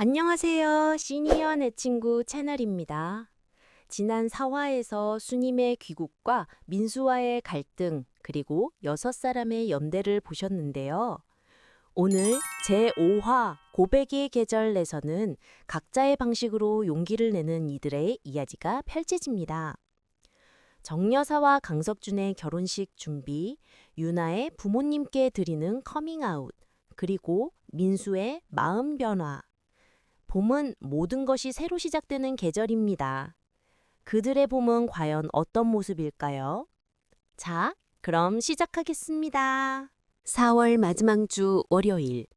안녕하세요. 시니어 내 친구 채널입니다. 지난 4화에서 수님의 귀국과 민수와의 갈등, 그리고 6사람의 연대를 보셨는데요. 오늘 제5화 고백의 계절에서는 각자의 방식으로 용기를 내는 이들의 이야기가 펼쳐집니다. 정여사와 강석준의 결혼식 준비, 유나의 부모님께 드리는 커밍아웃, 그리고 민수의 마음 변화. 봄은 모든 것이 새로 시작되는 계절입니다. 그들의 봄은 과연 어떤 모습일까요? 자, 그럼 시작하겠습니다. 4월 마지막 주 월요일,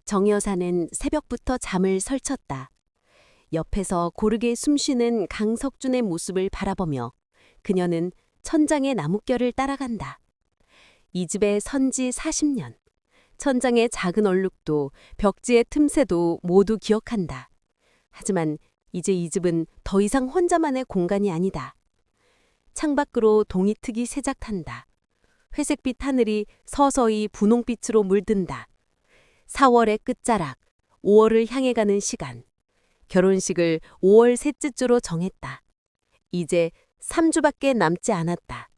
정 여사는 새벽부터 잠을 설쳤다. 옆에서 고르게 숨쉬는 강석준의 모습을 바라보며 그녀는 천장의 나뭇결을 따라간다. 이 집에 선지 40년. 천장의 작은 얼룩도 벽지의 틈새도 모두 기억한다. 하지만 이제 이 집은 더 이상 혼자만의 공간이 아니다. 창밖으로 동이특이 새작한다. 회색빛 하늘이 서서히 분홍빛으로 물든다. 4월의 끝자락, 5월을 향해 가는 시간. 결혼식을 5월 셋째 주로 정했다. 이제 3주밖에 남지 않았다.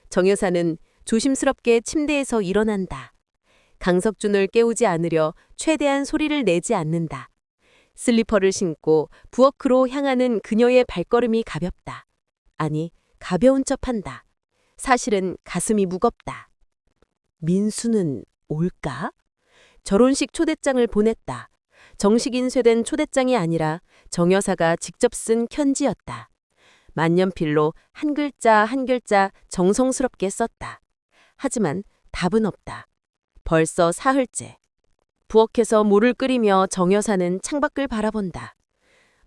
정 여사는 조심스럽게 침대에서 일어난다. 강석준을 깨우지 않으려 최대한 소리를 내지 않는다. 슬리퍼를 신고 부엌으로 향하는 그녀의 발걸음이 가볍다. 아니, 가벼운 척한다. 사실은 가슴이 무겁다. 민수는 올까? 결혼식 초대장을 보냈다. 정식 인쇄된 초대장이 아니라 정 여사가 직접 쓴 편지였다. 만년필로 한 글자 한 글자 정성스럽게 썼다. 하지만 답은 없다. 벌써 사흘째. 부엌에서 물을 끓이며 정 여사는 창밖을 바라본다.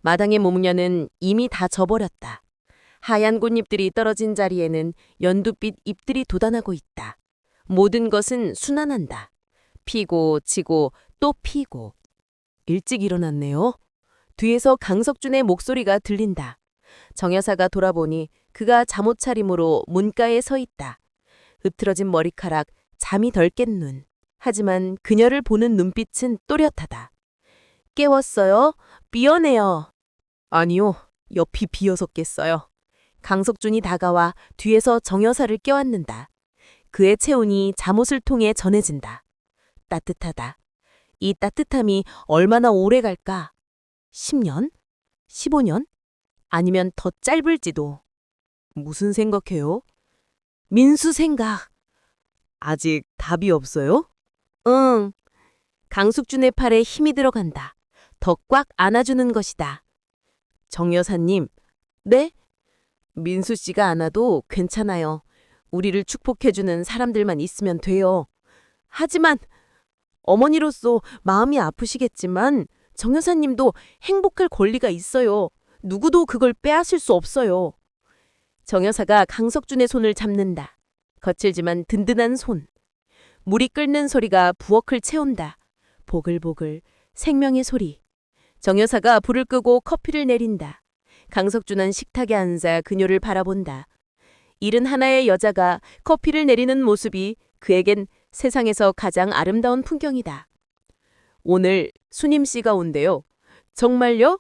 마당의 모무녀는 이미 다 져버렸다. 하얀 꽃잎들이 떨어진 자리에는 연두빛 잎들이 돋아나고 있다. 모든 것은 순환한다. 피고 지고 또 피고. 일찍 일어났네요. 뒤에서 강석준의 목소리가 들린다. 정 여사가 돌아보니 그가 잠옷 차림으로 문가에 서 있다. 흐트러진 머리카락, 잠이 덜 깬 눈. 하지만 그녀를 보는 눈빛은 또렷하다. 깨웠어요? 미안해요. 아니요, 옆이 비어서 깼어요. 강석준이 다가와 뒤에서 정 여사를 껴안는다. 그의 체온이 잠옷을 통해 전해진다. 따뜻하다. 이 따뜻함이 얼마나 오래 갈까? 10년? 15년? 아니면 더 짧을지도. 무슨 생각해요? 민수 생각. 아직 답이 없어요? 응. 강숙준의 팔에 힘이 들어간다. 더 꽉 안아주는 것이다. 정 여사님. 네? 민수 씨가 안 와도 괜찮아요. 우리를 축복해주는 사람들만 있으면 돼요. 하지만 어머니로서 마음이 아프시겠지만 정 여사님도 행복할 권리가 있어요. 누구도 그걸 빼앗을 수 없어요. 정 여사가 강석준의 손을 잡는다. 거칠지만 든든한 손. 물이 끓는 소리가 부엌을 채운다. 보글보글 생명의 소리. 정 여사가 불을 끄고 커피를 내린다. 강석준은 식탁에 앉아 그녀를 바라본다. 71의 여자가 커피를 내리는 모습이 그에겐 세상에서 가장 아름다운 풍경이다. 오늘 수님 씨가 온대요. 정말요?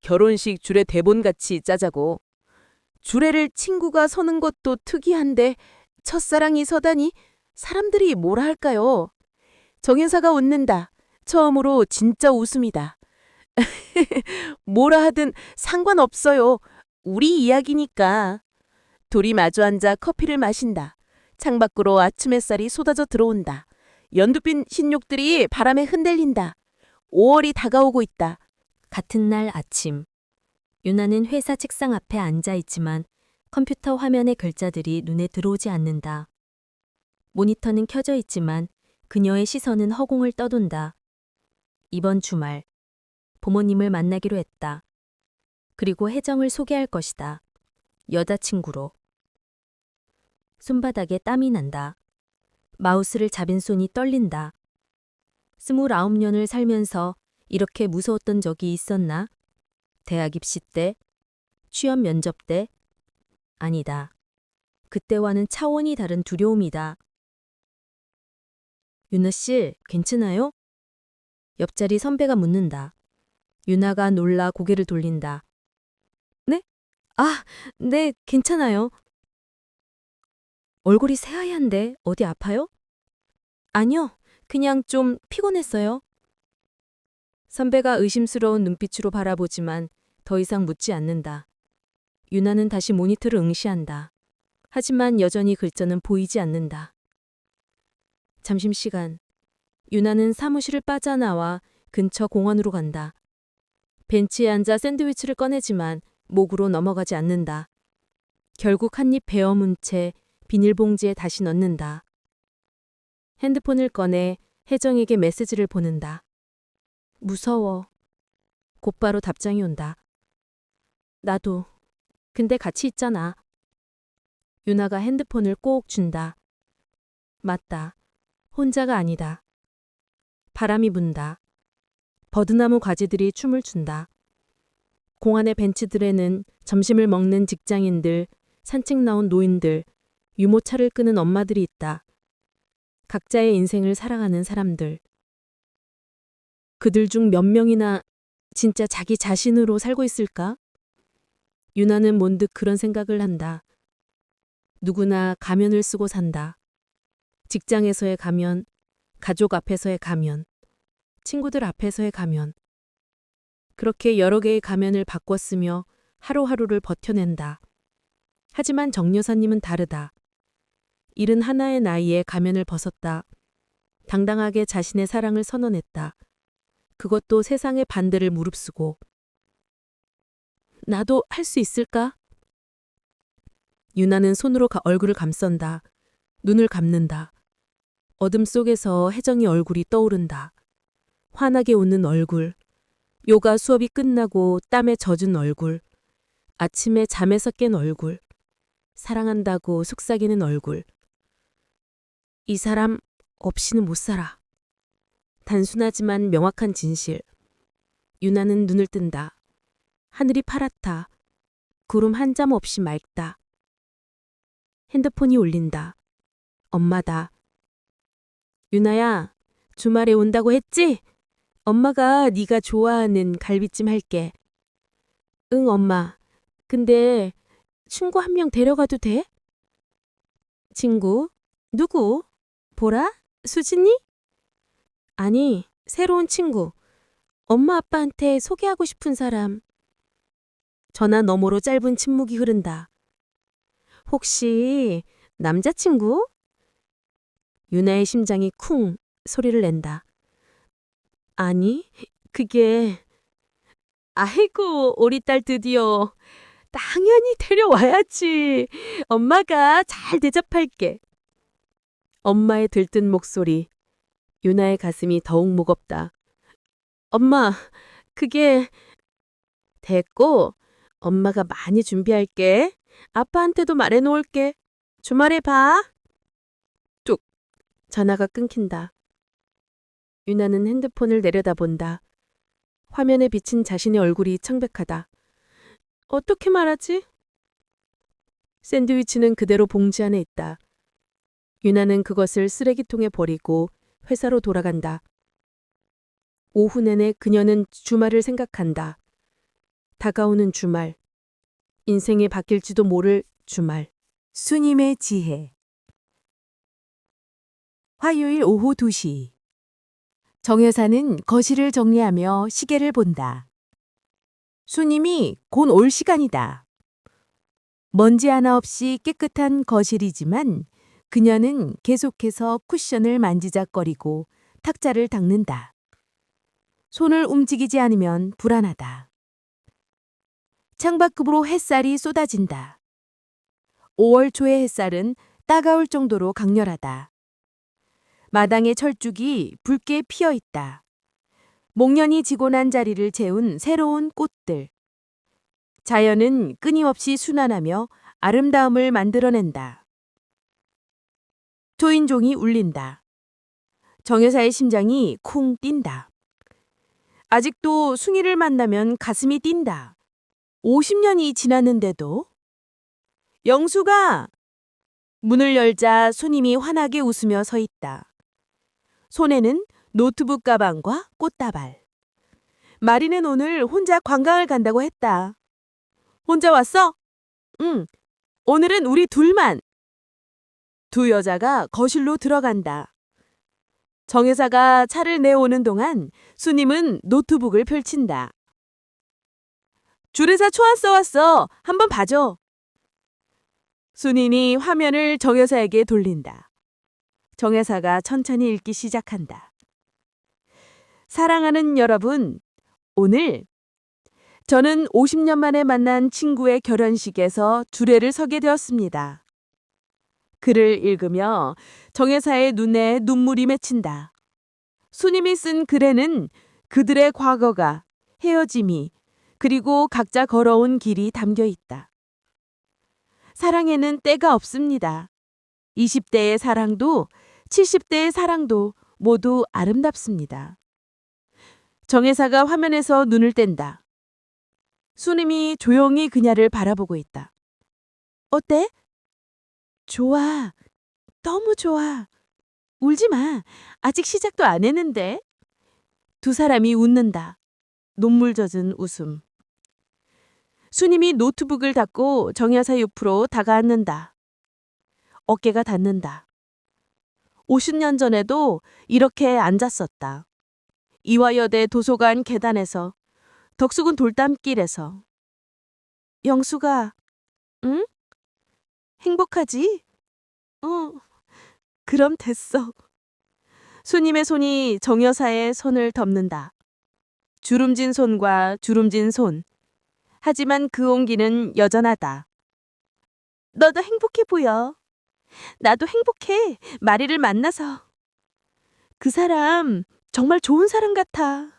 결혼식 주례 대본같이 짜자고. 주례를 친구가 서는 것도 특이한데 첫사랑이 서다니 사람들이 뭐라 할까요? 정 여사가 웃는다. 처음으로 진짜 웃음이다. 뭐라 하든 상관없어요. 우리 이야기니까. 둘이 마주 앉아 커피를 마신다. 창밖으로 아침 햇살이 쏟아져 들어온다. 연두빛 신욕들이 바람에 흔들린다. 5월이 다가오고 있다. 같은 날 아침. 유나는 회사 책상 앞에 앉아 있지만 컴퓨터 화면의 글자들이 눈에 들어오지 않는다. 모니터는 켜져 있지만 그녀의 시선은 허공을 떠돈다. 이번 주말 부모님을 만나기로 했다. 그리고 혜정을 소개할 것이다. 여자친구로. 손바닥에 땀이 난다. 마우스를 잡은 손이 떨린다. 29년을 살면서 이렇게 무서웠던 적이 있었나? 대학 입시 때? 취업 면접 때? 아니다. 그때와는 차원이 다른 두려움이다. 윤아 씨, 괜찮아요? 옆자리 선배가 묻는다. 유나가 놀라 고개를 돌린다. 네? 아, 네, 괜찮아요. 얼굴이 새하얀데 어디 아파요? 아니요, 그냥 좀 피곤했어요. 선배가 의심스러운 눈빛으로 바라보지만 더 이상 묻지 않는다. 유나는 다시 모니터를 응시한다. 하지만 여전히 글자는 보이지 않는다. 점심시간. 유나는 사무실을 빠져나와 근처 공원으로 간다. 벤치에 앉아 샌드위치를 꺼내지만 목으로 넘어가지 않는다. 결국 한 입 베어문 채 비닐봉지에 다시 넣는다. 핸드폰을 꺼내 혜정에게 메시지를 보낸다. 무서워. 곧바로 답장이 온다. 나도. 근데 같이 있잖아. 유나가 핸드폰을 꼭 쥔다. 맞다. 혼자가 아니다. 바람이 분다. 버드나무 가지들이 춤을 춘다. 공안의 벤치들에는 점심을 먹는 직장인들, 산책 나온 노인들, 유모차를 끄는 엄마들이 있다. 각자의 인생을 살아가는 사람들. 그들 중 몇 명이나 진짜 자기 자신으로 살고 있을까? 유나는 문득 그런 생각을 한다. 누구나 가면을 쓰고 산다. 직장에서의 가면, 가족 앞에서의 가면, 친구들 앞에서의 가면. 그렇게 여러 개의 가면을 바꿨으며 하루하루를 버텨낸다. 하지만 정 여사님은 다르다. 71의 나이에 가면을 벗었다. 당당하게 자신의 사랑을 선언했다. 그것도 세상의 반대를 무릅쓰고. 나도 할 수 있을까? 유나는 손으로 얼굴을 감싼다. 눈을 감는다. 어둠 속에서 혜정이 얼굴이 떠오른다. 환하게 웃는 얼굴. 요가 수업이 끝나고 땀에 젖은 얼굴. 아침에 잠에서 깬 얼굴. 사랑한다고 속삭이는 얼굴. 이 사람 없이는 못 살아. 단순하지만 명확한 진실. 유나는 눈을 뜬다. 하늘이 파랗다. 구름 한 점 없이 맑다. 핸드폰이 울린다. 엄마다. 유나야, 주말에 온다고 했지? 엄마가 네가 좋아하는 갈비찜 할게. 응, 엄마. 근데 친구 한 명 데려가도 돼? 친구? 누구? 보라? 수진이? 아니, 새로운 친구. 엄마 아빠한테 소개하고 싶은 사람. 전화 너머로 짧은 침묵이 흐른다. 혹시 남자친구? 유나의 심장이 쿵 소리를 낸다. 아니, 그게... 아이고, 우리 딸 드디어. 당연히 데려와야지. 엄마가 잘 대접할게. 엄마의 들뜬 목소리. 유나의 가슴이 더욱 무겁다. 엄마, 그게... 됐고, 엄마가 많이 준비할게. 아빠한테도 말해놓을게. 주말에 봐. 뚝. 전화가 끊긴다. 유나는 핸드폰을 내려다본다. 화면에 비친 자신의 얼굴이 창백하다. 어떻게 말하지? 샌드위치는 그대로 봉지 안에 있다. 유나는 그것을 쓰레기통에 버리고 회사로 돌아간다. 오후 내내 그녀는 주말을 생각한다. 다가오는 주말. 인생이 바뀔지도 모를 주말. 수님의 지혜. 화요일 오후 2시. 정 여사는 거실을 정리하며 시계를 본다. 수님이 곧 올 시간이다. 먼지 하나 없이 깨끗한 거실이지만 그녀는 계속해서 쿠션을 만지작거리고 탁자를 닦는다. 손을 움직이지 않으면 불안하다. 창밖으로 햇살이 쏟아진다. 5월 초의 햇살은 따가울 정도로 강렬하다. 마당의 철쭉이 붉게 피어 있다. 목련이 지고 난 자리를 채운 새로운 꽃들. 자연은 끊임없이 순환하며 아름다움을 만들어낸다. 초인종이 울린다. 정 여사의 심장이 쿵 뛴다. 아직도 숭이를 만나면 가슴이 뛴다. 50년이 지났는데도. 영수가! 문을 열자 손님이 환하게 웃으며 서 있다. 손에는 노트북 가방과 꽃다발. 마리는 오늘 혼자 관광을 간다고 했다. 혼자 왔어? 응. 오늘은 우리 둘만. 두 여자가 거실로 들어간다. 정 여사가 차를 내오는 동안 수님은 노트북을 펼친다. 주례사 초안 써왔어. 한번 봐줘. 수님이 화면을 정 여사에게 돌린다. 정 여사가 천천히 읽기 시작한다. 사랑하는 여러분, 오늘 저는 50년 만에 만난 친구의 결혼식에서 주례를 서게 되었습니다. 글을 읽으며 정 여사의 눈에 눈물이 맺힌다. 수님이 쓴 글에는 그들의 과거가, 헤어짐이, 그리고 각자 걸어온 길이 담겨 있다. 사랑에는 때가 없습니다. 20대의 사랑도 70대의 사랑도 모두 아름답습니다. 정 여사가 화면에서 눈을 뗀다. 수님이 조용히 그녀를 바라보고 있다. 어때? 좋아. 너무 좋아. 울지 마. 아직 시작도 안 했는데. 두 사람이 웃는다. 눈물 젖은 웃음. 수님이 노트북을 닫고 정 여사 옆으로 다가앉는다. 어깨가 닿는다. 50년 전에도 이렇게 앉았었다. 이화여대 도서관 계단에서, 덕수궁 돌담길에서. 영수가, 응? 행복하지? 그럼 됐어. 수님의 손이 정 여사의 손을 덮는다. 주름진 손과 주름진 손. 하지만 그 온기는 여전하다. 너도 행복해 보여. 나도 행복해. 마리를 만나서. 그 사람 정말 좋은 사람 같아.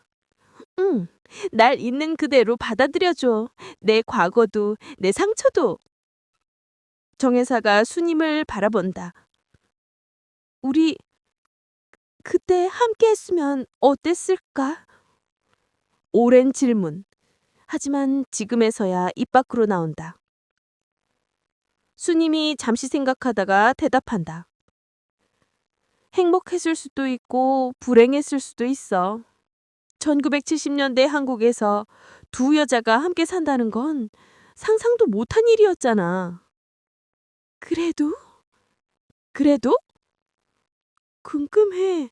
응, 날 있는 그대로 받아들여줘. 내 과거도 내 상처도. 정 여사가 수님을 바라본다. 우리 그때 함께 했으면 어땠을까? 오랜 질문. 하지만 지금에서야 입 밖으로 나온다. 수님이 잠시 생각하다가 대답한다. 행복했을 수도 있고 불행했을 수도 있어. 1970년대 한국에서 두 여자가 함께 산다는 건 상상도 못한 일이었잖아. 그래도? 궁금해.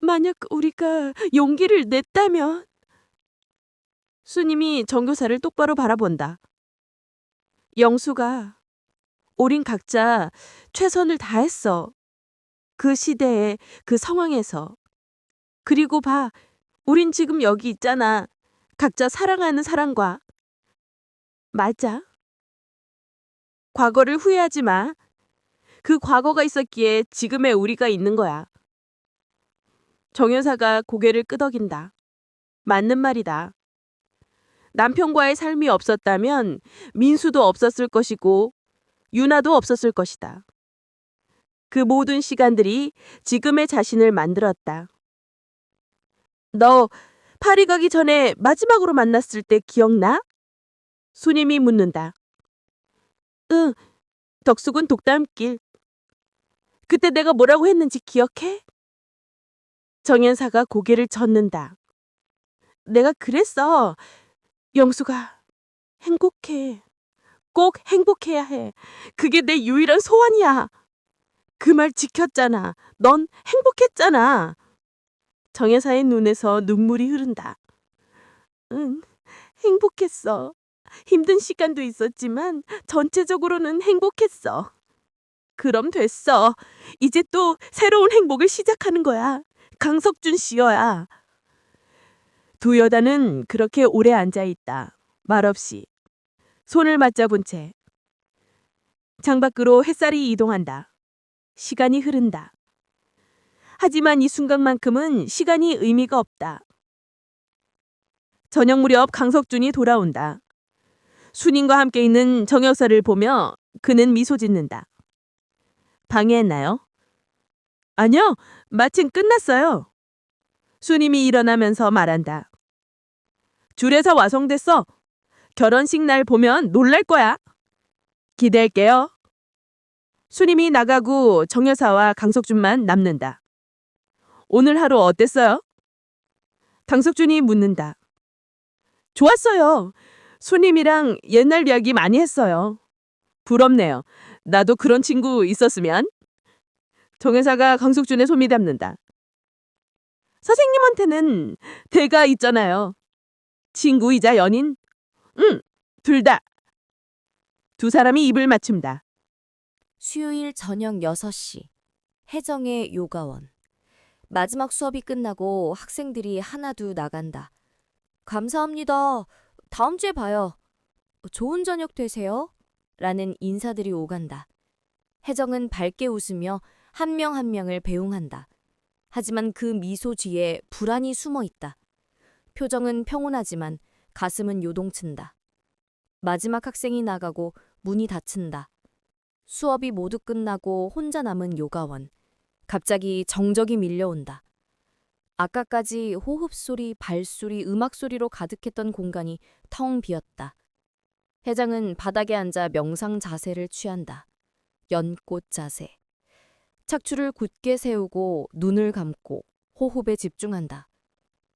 만약 우리가 용기를 냈다면? 수님이 정교사를 똑바로 바라본다. 영수가, 우린 각자 최선을 다했어. 그 시대에, 그 상황에서. 그리고 봐, 우린 지금 여기 있잖아. 각자 사랑하는 사람과. 맞아. 과거를 후회하지 마. 그 과거가 있었기에 지금의 우리가 있는 거야. 정 여사가 고개를 끄덕인다. 맞는 말이다. 남편과의 삶이 없었다면 민수도 없었을 것이고 유나도 없었을 것이다. 그 모든 시간들이 지금의 자신을 만들었다. 너 파리 가기 전에 마지막으로 만났을 때 기억나? 수님이 묻는다. 응, 덕수궁 독담길. 그때 내가 뭐라고 했는지 기억해? 정 여사가 고개를 젓는다. 내가 그랬어. 영수가 행복해. 꼭 행복해야 해. 그게 내 유일한 소원이야. 그 말 지켰잖아. 넌 행복했잖아. 정 여사의 눈에서 눈물이 흐른다. 응, 행복했어. 힘든 시간도 있었지만 전체적으로는 행복했어. 그럼 됐어. 이제 또 새로운 행복을 시작하는 거야. 강석준 씨여야. 두 여자는 그렇게 오래 앉아있다. 말없이. 손을 맞잡은 채. 창밖으로 햇살이 이동한다. 시간이 흐른다. 하지만 이 순간만큼은 시간이 의미가 없다. 저녁 무렵 강석준이 돌아온다. 순인과 함께 있는 정 여사를 보며 그는 미소 짓는다. 방해했나요? 아니요. 마침 끝났어요. 수님이 일어나면서 말한다. 주례사 완성됐어. 결혼식 날 보면 놀랄 거야. 기대할게요. 수님이 나가고 정 여사와 강석준만 남는다. 오늘 하루 어땠어요? 강석준이 묻는다. 좋았어요. 손님이랑 옛날 이야기 많이 했어요. 부럽네요. 나도 그런 친구 있었으면. 정혜사가 강숙준의 손이 담는다. 선생님한테는 대가 있잖아요. 친구이자 연인? 응, 둘 다. 두 사람이 입을 맞춘다. 수요일 저녁 6시. 혜정의 요가원. 마지막 수업이 끝나고 학생들이 하나둘 나간다. 감사합니다. 다음 주에 봐요. 좋은 저녁 되세요. 라는 인사들이 오간다. 혜정은 밝게 웃으며 한 명 한 명을 배웅한다. 하지만 그 미소 뒤에 불안이 숨어 있다. 표정은 평온하지만 가슴은 요동친다. 마지막 학생이 나가고 문이 닫힌다. 수업이 모두 끝나고 혼자 남은 요가원. 갑자기 정적이 밀려온다. 아까까지 호흡소리, 발소리, 음악소리로 가득했던 공간이 텅 비었다. 회장은 바닥에 앉아 명상 자세를 취한다. 연꽃 자세. 척추를 굳게 세우고 눈을 감고 호흡에 집중한다.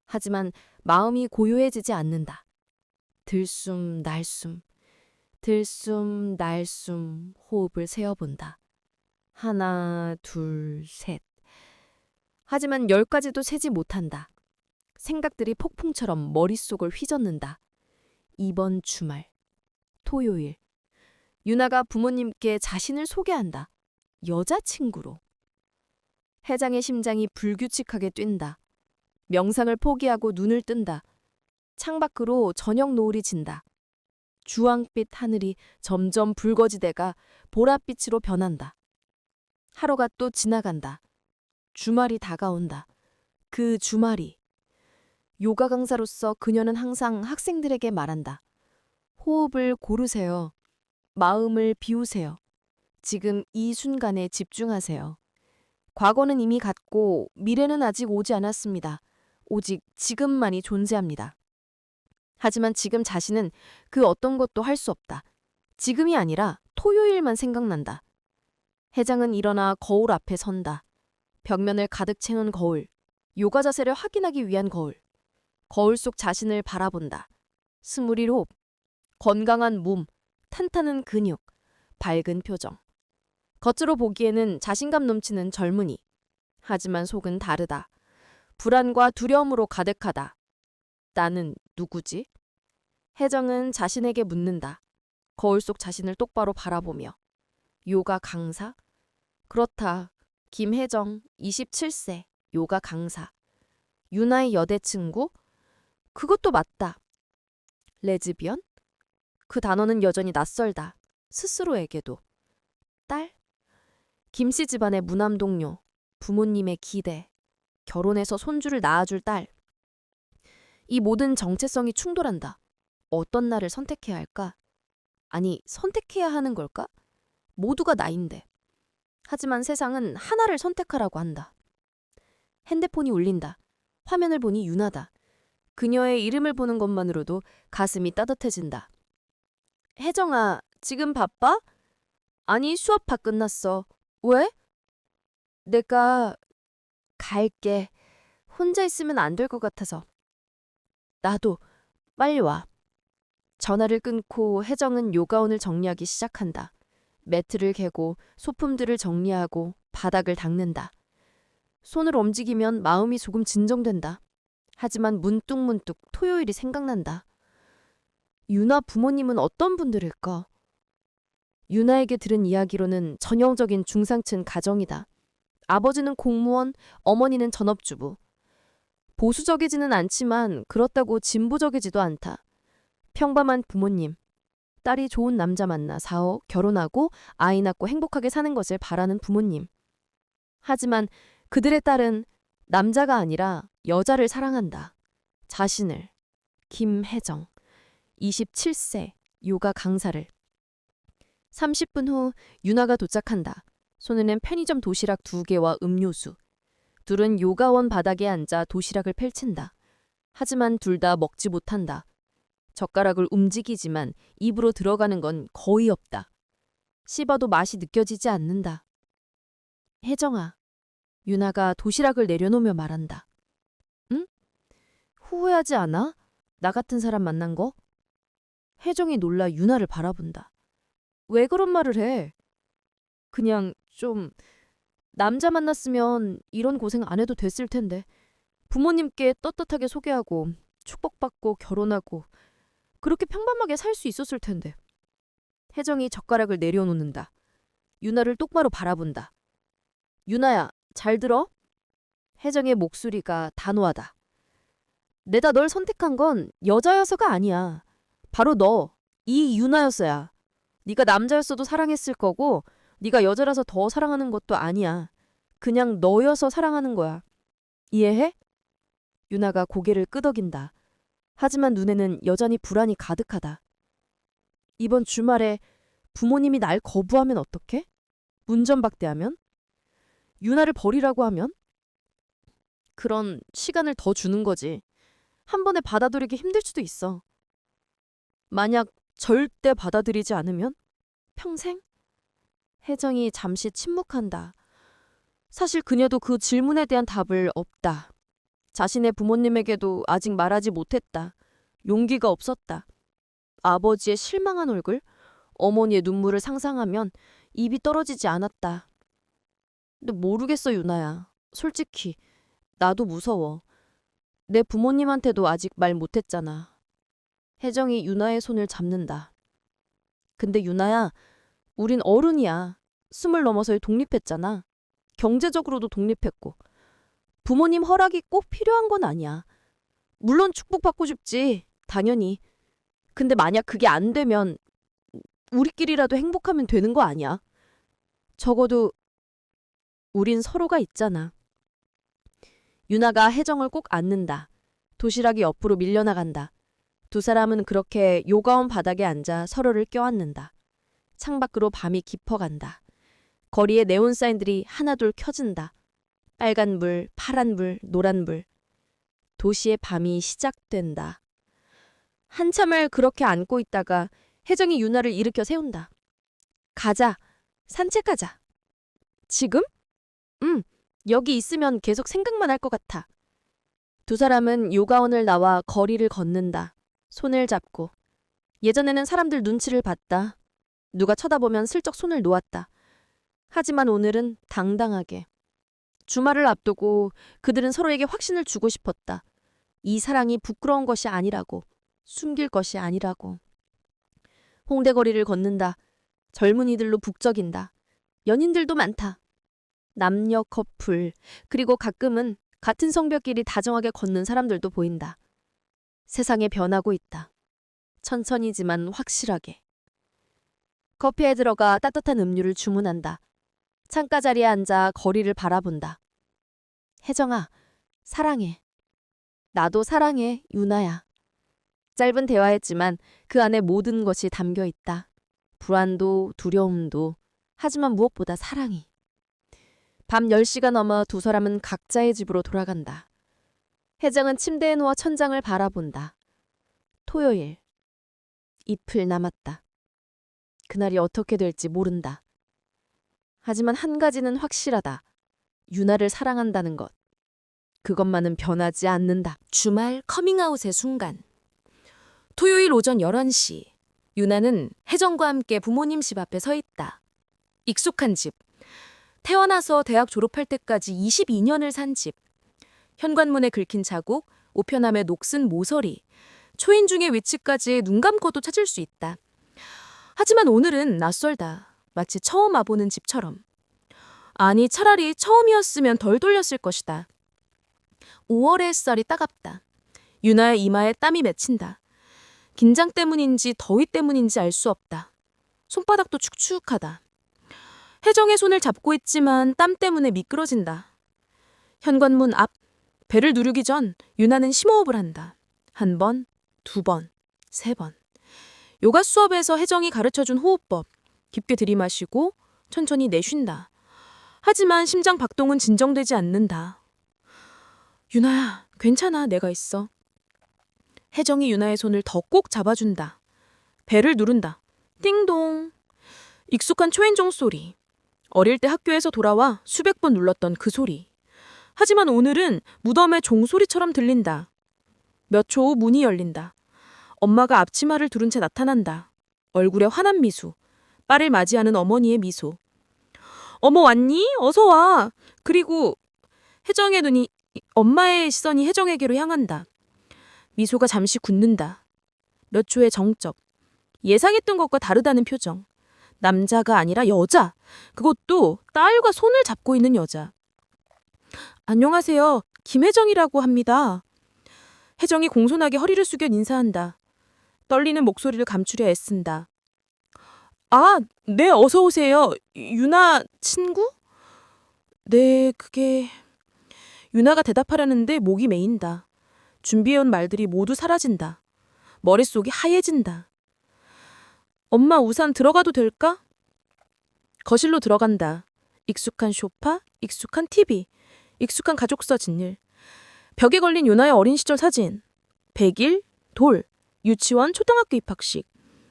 하지만 마음이 고요해지지 않는다. 들숨 날숨, 들숨 날숨 호흡을 세어본다. 하나, 둘, 셋. 하지만 10가지도 세지 못한다. 생각들이 폭풍처럼 머릿속을 휘젓는다. 이번 주말, 토요일. 유나가 부모님께 자신을 소개한다. 여자친구로. 회장의 심장이 불규칙하게 뛴다. 명상을 포기하고 눈을 뜬다. 창밖으로 저녁 노을이 진다. 주황빛 하늘이 점점 붉어지대가 보랏빛으로 변한다. 하루가 또 지나간다. 주말이 다가온다. 그 주말이. 요가 강사로서 그녀는 항상 학생들에게 말한다. 호흡을 고르세요. 마음을 비우세요. 지금 이 순간에 집중하세요. 과거는 이미 갔고 미래는 아직 오지 않았습니다. 오직 지금만이 존재합니다. 하지만 지금 자신은 그 어떤 것도 할 수 없다. 지금이 아니라 토요일만 생각난다. 회장은 일어나 거울 앞에 선다. 벽면을 가득 채운 거울. 요가 자세를 확인하기 위한 거울. 거울 속 자신을 바라본다. 27. 건강한 몸, 탄탄한 근육, 밝은 표정. 겉으로 보기에는 자신감 넘치는 젊은이. 하지만 속은 다르다. 불안과 두려움으로 가득하다. 나는 누구지? 혜정은 자신에게 묻는다. 거울 속 자신을 똑바로 바라보며. 요가 강사? 그렇다. 김혜정, 27세, 요가 강사. 유나의 여대 친구? 그것도 맞다. 레즈비언? 그 단어는 여전히 낯설다. 스스로에게도. 딸? 김씨 집안의 무남 동료, 부모님의 기대, 결혼해서 손주를 낳아줄 딸. 이 모든 정체성이 충돌한다. 어떤 날을 선택해야 할까? 아니, 선택해야 하는 걸까? 모두가 나인데. 하지만 세상은 하나를 선택하라고 한다. 핸드폰이 울린다. 화면을 보니 유나다. 그녀의 이름을 보는 것만으로도 가슴이 따뜻해진다. 혜정아, 지금 바빠? 아니, 수업 다 끝났어. 왜? 내가 갈게. 혼자 있으면 안 될 것 같아서. 나도. 빨리 와. 전화를 끊고 혜정은 요가원을 정리하기 시작한다. 매트를 개고 소품들을 정리하고 바닥을 닦는다. 손을 움직이면 마음이 조금 진정된다. 하지만 문득문득 토요일이 생각난다. 유나 부모님은 어떤 분들일까? 유나에게 들은 이야기로는 전형적인 중상층 가정이다. 아버지는 공무원, 어머니는 전업주부. 보수적이지는 않지만 그렇다고 진보적이지도 않다. 평범한 부모님. 딸이 좋은 남자 만나 사업, 결혼하고 아이 낳고 행복하게 사는 것을 바라는 부모님. 하지만 그들의 딸은 남자가 아니라 여자를 사랑한다. 자신을. 김혜정. 27세. 요가 강사를. 30분 후 유나가 도착한다. 손에는 편의점 도시락 2개와 음료수. 둘은 요가원 바닥에 앉아 도시락을 펼친다. 하지만 둘 다 먹지 못한다. 젓가락을 움직이지만 입으로 들어가는 건 거의 없다. 씹어도 맛이 느껴지지 않는다. 혜정아. 유나가 도시락을 내려놓으며 말한다. 응? 후회하지 않아? 나 같은 사람 만난 거? 혜정이 놀라 유나를 바라본다. 왜 그런 말을 해? 그냥 좀 남자 만났으면 이런 고생 안 해도 됐을 텐데. 부모님께 떳떳하게 소개하고 축복받고 결혼하고 그렇게 평범하게 살 수 있었을 텐데. 혜정이 젓가락을 내려놓는다. 유나를 똑바로 바라본다. 유나야, 잘 들어? 혜정의 목소리가 단호하다. 내가 널 선택한 건 여자여서가 아니야. 바로 너, 이 유나였어야. 네가 남자였어도 사랑했을 거고 네가 여자라서 더 사랑하는 것도 아니야. 그냥 너여서 사랑하는 거야. 이해해? 유나가 고개를 끄덕인다. 하지만 눈에는 여전히 불안이 가득하다. 이번 주말에 부모님이 날 거부하면 어떡해? 문전박대하면? 유나를 버리라고 하면? 그런 시간을 더 주는 거지. 한 번에 받아들이기 힘들 수도 있어. 만약 절대 받아들이지 않으면? 평생? 혜정이 잠시 침묵한다. 사실 그녀도 그 질문에 대한 답을 없다. 자신의 부모님에게도 아직 말하지 못했다. 용기가 없었다. 아버지의 실망한 얼굴, 어머니의 눈물을 상상하면 입이 떨어지지 않았다. 근데 모르겠어, 유나야. 솔직히 나도 무서워. 내 부모님한테도 아직 말 못했잖아. 혜정이 유나의 손을 잡는다. 근데 유나야, 우린 어른이야. 20 넘어서 독립했잖아. 경제적으로도 독립했고. 부모님 허락이 꼭 필요한 건 아니야. 물론 축복받고 싶지. 당연히. 근데 만약 그게 안 되면 우리끼리라도 행복하면 되는 거 아니야? 적어도 우린 서로가 있잖아. 유나가 혜정을 꼭 안는다. 도시락이 옆으로 밀려나간다. 두 사람은 그렇게 요가원 바닥에 앉아 서로를 껴안는다. 창밖으로 밤이 깊어간다. 거리에 네온사인들이 하나둘 켜진다. 빨간불, 파란불, 노란불. 도시의 밤이 시작된다. 한참을 그렇게 안고 있다가 혜정이 유나를 일으켜 세운다. 가자. 산책하자. 지금? 응. 여기 있으면 계속 생각만 할 것 같아. 두 사람은 요가원을 나와 거리를 걷는다. 손을 잡고. 예전에는 사람들 눈치를 봤다. 누가 쳐다보면 슬쩍 손을 놓았다. 하지만 오늘은 당당하게. 주말을 앞두고 그들은 서로에게 확신을 주고 싶었다. 이 사랑이 부끄러운 것이 아니라고. 숨길 것이 아니라고. 홍대 거리를 걷는다. 젊은이들로 북적인다. 연인들도 많다. 남녀 커플, 그리고 가끔은 같은 성별끼리 다정하게 걷는 사람들도 보인다. 세상에 변하고 있다. 천천히지만 확실하게. 커피에 들어가 따뜻한 음료를 주문한다. 창가 자리에 앉아 거리를 바라본다. 혜정아, 사랑해. 나도 사랑해, 유나야. 짧은 대화였지만 그 안에 모든 것이 담겨 있다. 불안도 두려움도, 하지만 무엇보다 사랑이. 밤 10시가 넘어 두 사람은 각자의 집으로 돌아간다. 혜정은 침대에 누워 천장을 바라본다. 토요일. 이틀 남았다. 그날이 어떻게 될지 모른다. 하지만 한 가지는 확실하다. 유나를 사랑한다는 것. 그것만은 변하지 않는다. 주말 커밍아웃의 순간. 토요일 오전 11시. 유나는 혜정과 함께 부모님 집 앞에 서 있다. 익숙한 집. 태어나서 대학 졸업할 때까지 22년을 산 집. 현관문에 긁힌 자국, 우편함에 녹슨 모서리. 초인중의 위치까지 눈 감고도 찾을 수 있다. 하지만 오늘은 낯설다. 마치 처음 와보는 집처럼. 아니, 차라리 처음이었으면 덜 돌렸을 것이다. 5월의 햇살이 따갑다. 유나의 이마에 땀이 맺힌다. 긴장 때문인지 더위 때문인지 알 수 없다. 손바닥도 축축하다. 혜정의 손을 잡고 있지만 땀 때문에 미끄러진다. 현관문 앞, 배를 누르기 전 유나는 심호흡을 한다. 1번, 2번, 3번. 요가 수업에서 혜정이 가르쳐준 호흡법. 깊게 들이마시고 천천히 내쉰다. 하지만 심장 박동은 진정되지 않는다. 유나야, 괜찮아. 내가 있어. 혜정이 유나의 손을 더 꼭 잡아준다. 배를 누른다. 띵동. 익숙한 초인종 소리. 어릴 때 학교에서 돌아와 수백 번 눌렀던 그 소리. 하지만 오늘은 무덤의 종소리처럼 들린다. 몇 초 후 문이 열린다. 엄마가 앞치마를 두른 채 나타난다. 얼굴에 환한 미소. 딸을 맞이하는 어머니의 미소. 어머 왔니? 어서 와. 그리고 혜정의 눈이 엄마의 시선이 혜정에게로 향한다. 미소가 잠시 굳는다. 몇 초의 정적. 예상했던 것과 다르다는 표정. 남자가 아니라 여자. 그것도 딸과 손을 잡고 있는 여자. 안녕하세요. 김혜정이라고 합니다. 혜정이 공손하게 허리를 숙여 인사한다. 떨리는 목소리를 감추려 애쓴다. 아, 네, 어서 오세요. 유나 친구? 네, 그게... 유나가 대답하려는데 목이 메인다. 준비해온 말들이 모두 사라진다. 머릿속이 하얘진다. 엄마 우산 들어가도 될까? 거실로 들어간다. 익숙한 소파, 익숙한 TV, 익숙한 가족 사진일. 벽에 걸린 유나의 어린 시절 사진. 100일, 돌, 유치원, 초등학교 입학식.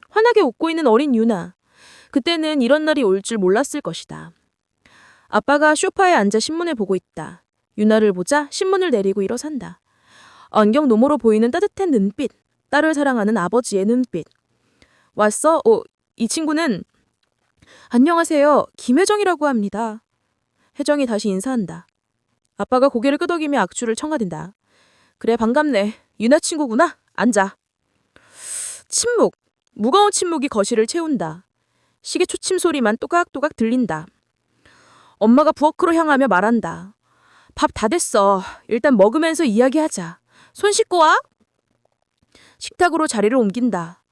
환하게 웃고 있는 어린 유나. 그때는 이런 날이 올 줄 몰랐을 것이다. 아빠가 소파에 앉아 신문을 보고 있다. 유나를 보자 신문을 내리고 일어선다. 안경 너머로 보이는 따뜻한 눈빛. 딸을 사랑하는 아버지의 눈빛. 왔어? 이 친구는... 안녕하세요. 김혜정이라고 합니다. 혜정이 다시 인사한다. 아빠가 고개를 끄덕이며 악수를 청하든다. 그래, 반갑네. 유나 친구구나. 앉아. 침묵. 무거운 침묵이 거실을 채운다. 시계 초침 소리만 또각또각 들린다. 엄마가 부엌으로 향하며 말한다. 밥 다 됐어. 일단 먹으면서 이야기하자. 손 씻고 와. 식탁으로 자리를 옮긴다.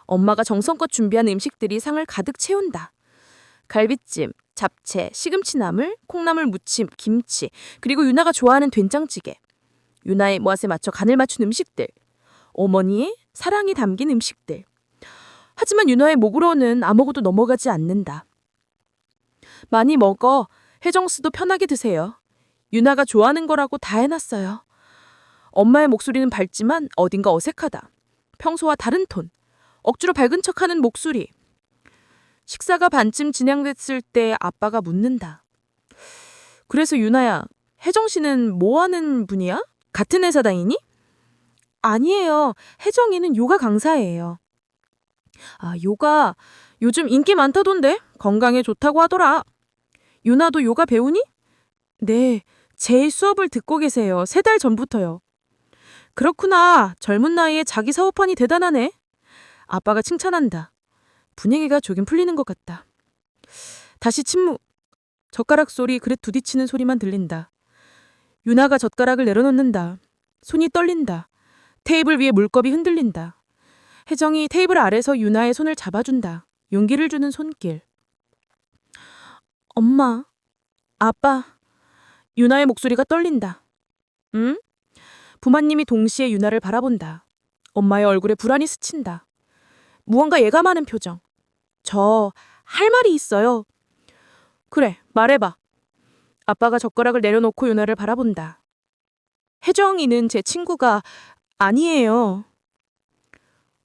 엄마가 정성껏 준비한 음식들이 상을 가득 채운다. 갈비찜, 잡채, 시금치나물, 콩나물 무침, 김치, 그리고 유나가 좋아하는 된장찌개. 유나의 입맛에 맞춰 간을 맞춘 음식들. 어머니의 사랑이 담긴 음식들. 하지만 유나의 목으로는 아무것도 넘어가지 않는다. 많이 먹어. 혜정씨도 편하게 드세요. 유나가 좋아하는 거라고 다 해놨어요. 엄마의 목소리는 밝지만 어딘가 어색하다. 평소와 다른 톤. 억지로 밝은 척하는 목소리. 식사가 반쯤 진행됐을 때 아빠가 묻는다. 그래서 유나야, 혜정 씨는 뭐 하는 분이야? 같은 회사 다니니? 아니에요. 혜정이는 요가 강사예요. 아, 요가 요즘 인기 많다던데? 건강에 좋다고 하더라. 유나도 요가 배우니? 네, 제 수업을 듣고 계세요. 3달 전부터요. 그렇구나. 젊은 나이에 자기 사업하니 대단하네. 아빠가 칭찬한다. 분위기가 조금 풀리는 것 같다. 다시 침묵. 젓가락 소리, 그릇 부딪히는 소리만 들린다. 유나가 젓가락을 내려놓는다. 손이 떨린다. 테이블 위에 물컵이 흔들린다. 혜정이 테이블 아래서 유나의 손을 잡아준다. 용기를 주는 손길. 엄마, 아빠. 유나의 목소리가 떨린다. 응? 부모님이 동시에 유나를 바라본다. 엄마의 얼굴에 불안이 스친다. 무언가 예감하는 표정. 저 할 말이 있어요. 그래, 말해봐. 아빠가 젓가락을 내려놓고 유나를 바라본다. 혜정이는 제 친구가 아니에요.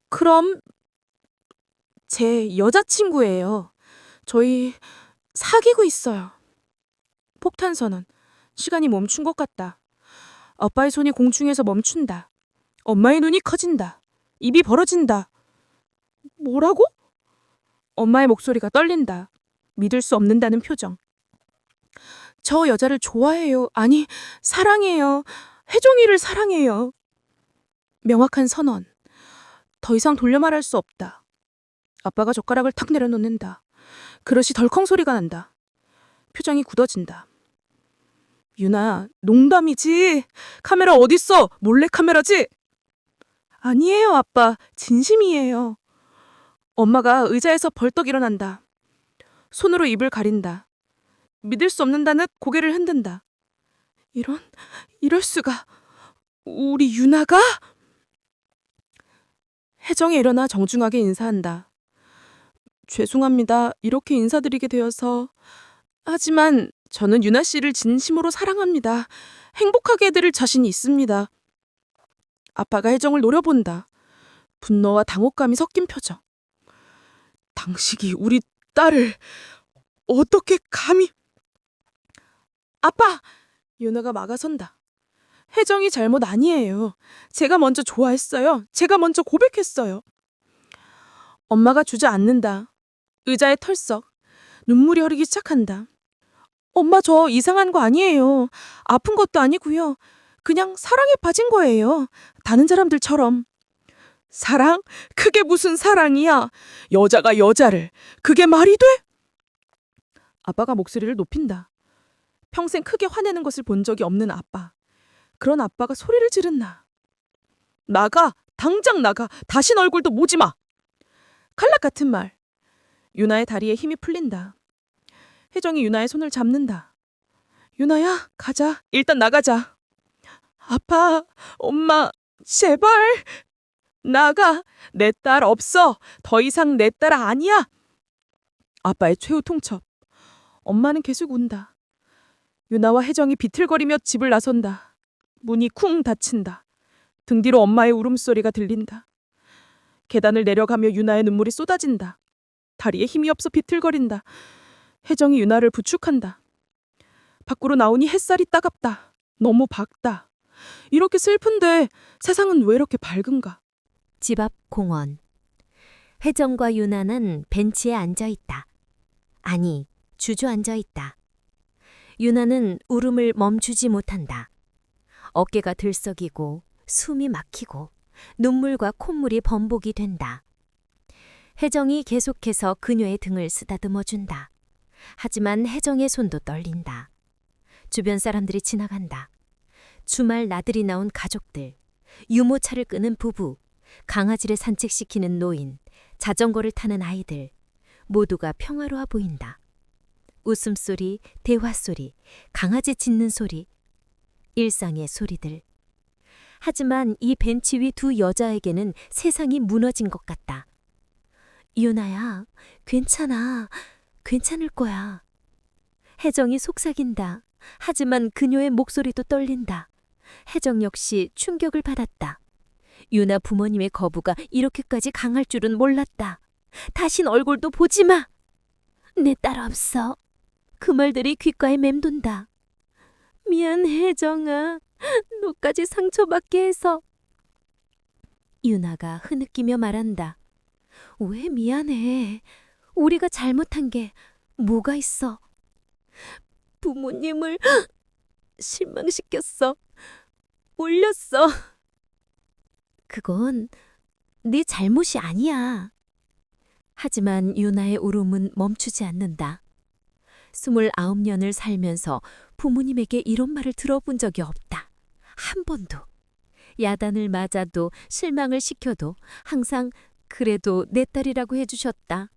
그럼 제 여자친구예요. 저희 사귀고 있어요. 폭탄 선언. 시간이 멈춘 것 같다. 아빠의 손이 공중에서 멈춘다. 엄마의 눈이 커진다. 입이 벌어진다. 뭐라고? 엄마의 목소리가 떨린다. 믿을 수 없는다는 표정. 저 여자를 좋아해요. 아니, 사랑해요. 혜정이를 사랑해요. 명확한 선언. 더 이상 돌려 말할 수 없다. 아빠가 젓가락을 탁 내려놓는다. 그릇이 덜컹 소리가 난다. 표정이 굳어진다. 유나, 농담이지. 카메라 어딨어? 몰래 카메라지? 아니에요, 아빠. 진심이에요. 엄마가 의자에서 벌떡 일어난다. 손으로 입을 가린다. 믿을 수 없는다는 듯 고개를 흔든다. 이럴 수가. 우리 유나가? 혜정이 일어나 정중하게 인사한다. 죄송합니다. 이렇게 인사드리게 되어서. 하지만 저는 유나 씨를 진심으로 사랑합니다. 행복하게 해드릴 자신이 있습니다. 아빠가 혜정을 노려본다. 분노와 당혹감이 섞인 표정. 당신이 우리 딸을 어떻게 감히... 아빠! 유나가 막아선다. 혜정이 잘못 아니에요. 제가 먼저 좋아했어요. 제가 먼저 고백했어요. 엄마가 주저앉는다. 의자에 털썩. 눈물이 흐르기 시작한다. 엄마 저 이상한 거 아니에요. 아픈 것도 아니고요. 그냥 사랑에 빠진 거예요. 다른 사람들처럼. 사랑? 그게 무슨 사랑이야? 여자가 여자를. 그게 말이 돼? 아빠가 목소리를 높인다. 평생 크게 화내는 것을 본 적이 없는 아빠. 그런 아빠가 소리를 지른다. 나가! 당장 나가! 다신 얼굴도 보지 마! 칼날 같은 말. 유나의 다리에 힘이 풀린다. 혜정이 유나의 손을 잡는다. 유나야, 가자. 일단 나가자. 아빠, 엄마, 제발. 나가. 내 딸 없어. 더 이상 내 딸 아니야. 아빠의 최후 통첩. 엄마는 계속 운다. 유나와 혜정이 비틀거리며 집을 나선다. 문이 쿵 닫힌다. 등 뒤로 엄마의 울음소리가 들린다. 계단을 내려가며 유나의 눈물이 쏟아진다. 다리에 힘이 없어 비틀거린다. 혜정이 유나를 부축한다. 밖으로 나오니 햇살이 따갑다. 너무 밝다. 이렇게 슬픈데 세상은 왜 이렇게 밝은가? 집 앞 공원. 혜정과 유나는 벤치에 앉아 있다. 아니, 주저앉아 있다. 유나는 울음을 멈추지 못한다. 어깨가 들썩이고 숨이 막히고 눈물과 콧물이 범벅이 된다. 혜정이 계속해서 그녀의 등을 쓰다듬어준다. 하지만 혜정의 손도 떨린다. 주변 사람들이 지나간다. 주말 나들이 나온 가족들, 유모차를 끄는 부부, 강아지를 산책시키는 노인, 자전거를 타는 아이들, 모두가 평화로워 보인다. 웃음소리, 대화소리, 강아지 짖는 소리, 일상의 소리들. 하지만 이 벤치 위 두 여자에게는 세상이 무너진 것 같다. 유나야, 괜찮아. 괜찮을 거야. 혜정이 속삭인다. 하지만 그녀의 목소리도 떨린다. 혜정 역시 충격을 받았다. 유나 부모님의 거부가 이렇게까지 강할 줄은 몰랐다. 다신 얼굴도 보지 마. 내 딸 없어. 그 말들이 귓가에 맴돈다. 미안 혜정아. 너까지 상처받게 해서. 유나가 흐느끼며 말한다. 왜 미안해. 우리가 잘못한 게 뭐가 있어. 부모님을 실망시켰어. 울렸어. 그건 네 잘못이 아니야. 하지만 유나의 울음은 멈추지 않는다. 29년을 살면서 부모님에게 이런 말을 들어본 적이 없다. 한 번도. 야단을 맞아도 실망을 시켜도 항상 그래도 내 딸이라고 해주셨다.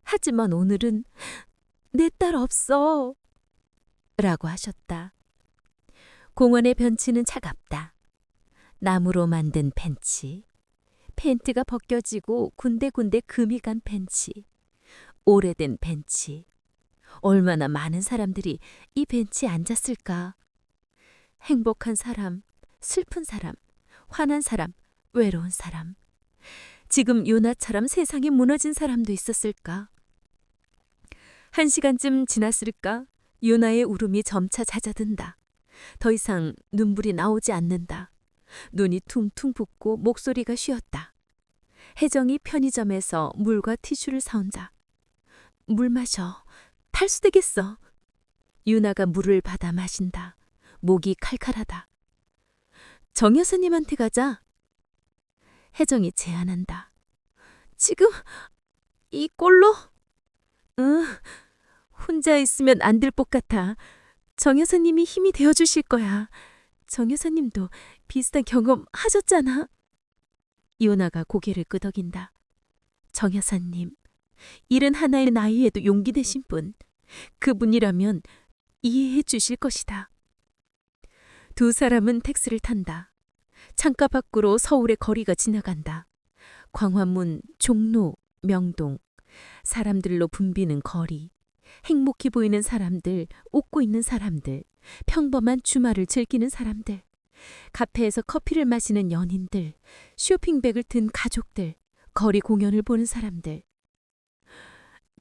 하지만 오늘은 내 딸 없어. 라고 하셨다. 공원의 벤치는 차갑다. 나무로 만든 벤치. 팬트가 벗겨지고 군데군데 금이 간 벤치. 오래된 벤치. 얼마나 많은 사람들이 이 벤치에 앉았을까. 행복한 사람, 슬픈 사람, 화난 사람, 외로운 사람. 지금 유나처럼 세상이 무너진 사람도 있었을까. 1시간쯤 지났을까. 유나의 울음이 점차 잦아든다. 더 이상 눈물이 나오지 않는다. 눈이 퉁퉁 붓고 목소리가 쉬었다. 혜정이 편의점에서 물과 티슈를 사온다. 물 마셔. 탈수되겠어. 유나가 물을 받아 마신다. 목이 칼칼하다. 정 여사님한테 가자. 혜정이 제안한다. 지금 이 꼴로? 응. 혼자 있으면 안 될 것 같아. 정 여사님이 힘이 되어주실 거야. 정 여사님도 비슷한 경험 하셨잖아. 유나가 고개를 끄덕인다. 정 여사님, 71의 나이에도 용기 내신 분. 그분이라면 이해해 주실 것이다. 두 사람은 택시를 탄다. 창가 밖으로 서울의 거리가 지나간다. 광화문, 종로, 명동. 사람들로 붐비는 거리. 행복해 보이는 사람들, 웃고 있는 사람들. 평범한 주말을 즐기는 사람들. 카페에서 커피를 마시는 연인들. 쇼핑백을 든 가족들. 거리 공연을 보는 사람들.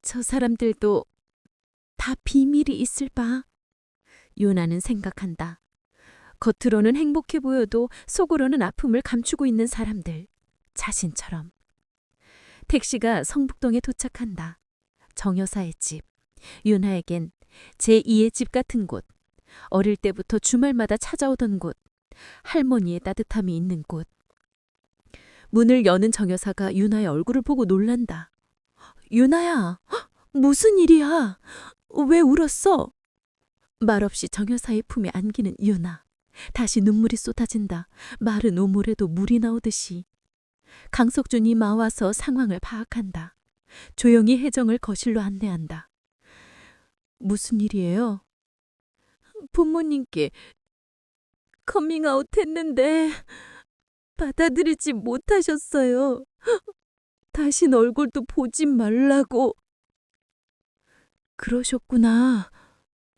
저 사람들도 다 비밀이 있을 바. 유나는 생각한다. 겉으로는 행복해 보여도 속으로는 아픔을 감추고 있는 사람들. 자신처럼. 택시가 성북동에 도착한다. 정 여사의 집. 유나에겐 제2의 집 같은 곳. 어릴 때부터 주말마다 찾아오던 곳. 할머니의 따뜻함이 있는 곳. 문을 여는 정 여사가 유나의 얼굴을 보고 놀란다. 유나야, 무슨 일이야? 왜 울었어? 말없이 정 여사의 품에 안기는 유나. 다시 눈물이 쏟아진다. 마른 오물에도 물이 나오듯이. 강석준이 마와서 상황을 파악한다. 조용히 혜정을 거실로 안내한다. 무슨 일이에요? 부모님께 커밍아웃 했는데 받아들이지 못하셨어요. 다신 얼굴도 보지 말라고. 그러셨구나.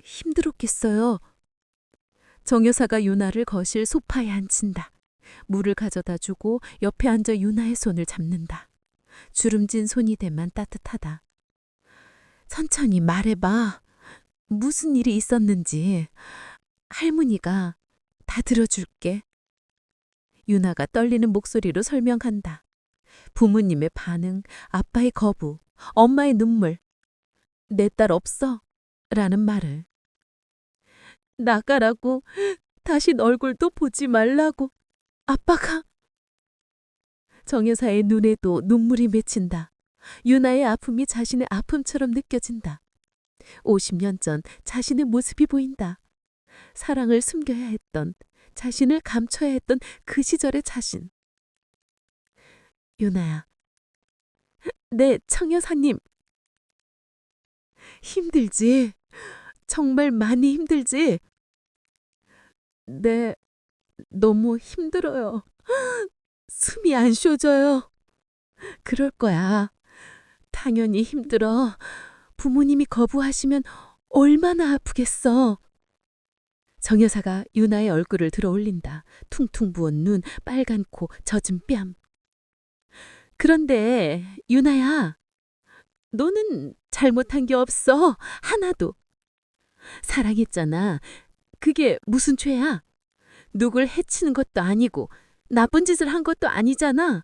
힘들었겠어요. 정 여사가 유나를 거실 소파에 앉힌다. 물을 가져다 주고 옆에 앉아 유나의 손을 잡는다. 주름진 손이대만 따뜻하다. 천천히 말해봐. 무슨 일이 있었는지. 할머니가 다 들어줄게. 유나가 떨리는 목소리로 설명한다. 부모님의 반응, 아빠의 거부, 엄마의 눈물. 내 딸 없어? 라는 말을. 나가라고. 다신 얼굴도 보지 말라고. 아빠가. 정 여사의 눈에도 눈물이 맺힌다. 유나의 아픔이 자신의 아픔처럼 느껴진다. 50년 전 자신의 모습이 보인다. 사랑을 숨겨야 했던, 자신을 감춰야 했던 그 시절의 자신. 유나야. 네, 청 여사님. 힘들지? 정말 많이 힘들지? 네, 너무 힘들어요. 숨이 안 쉬어져요. 그럴 거야. 당연히 힘들어. 부모님이 거부하시면 얼마나 아프겠어. 정 여사가 유나의 얼굴을 들어 올린다. 퉁퉁 부은 눈, 빨간 코, 젖은 뺨. 그런데 유나야, 너는 잘못한 게 없어. 하나도. 사랑했잖아. 그게 무슨 죄야? 누굴 해치는 것도 아니고 나쁜 짓을 한 것도 아니잖아.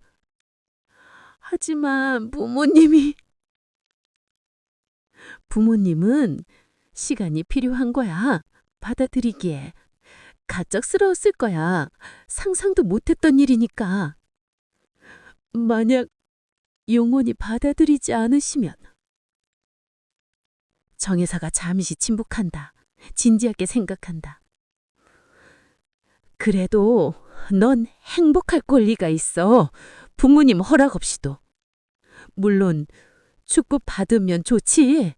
하지만 부모님은 시간이 필요한 거야. 받아들이기에. 가쩍스러웠을 거야. 상상도 못했던 일이니까. 만약 영원히 받아들이지 않으시면. 정 여사가 잠시 침묵한다. 진지하게 생각한다. 그래도 넌 행복할 권리가 있어. 부모님 허락 없이도. 물론 축복 받으면 좋지.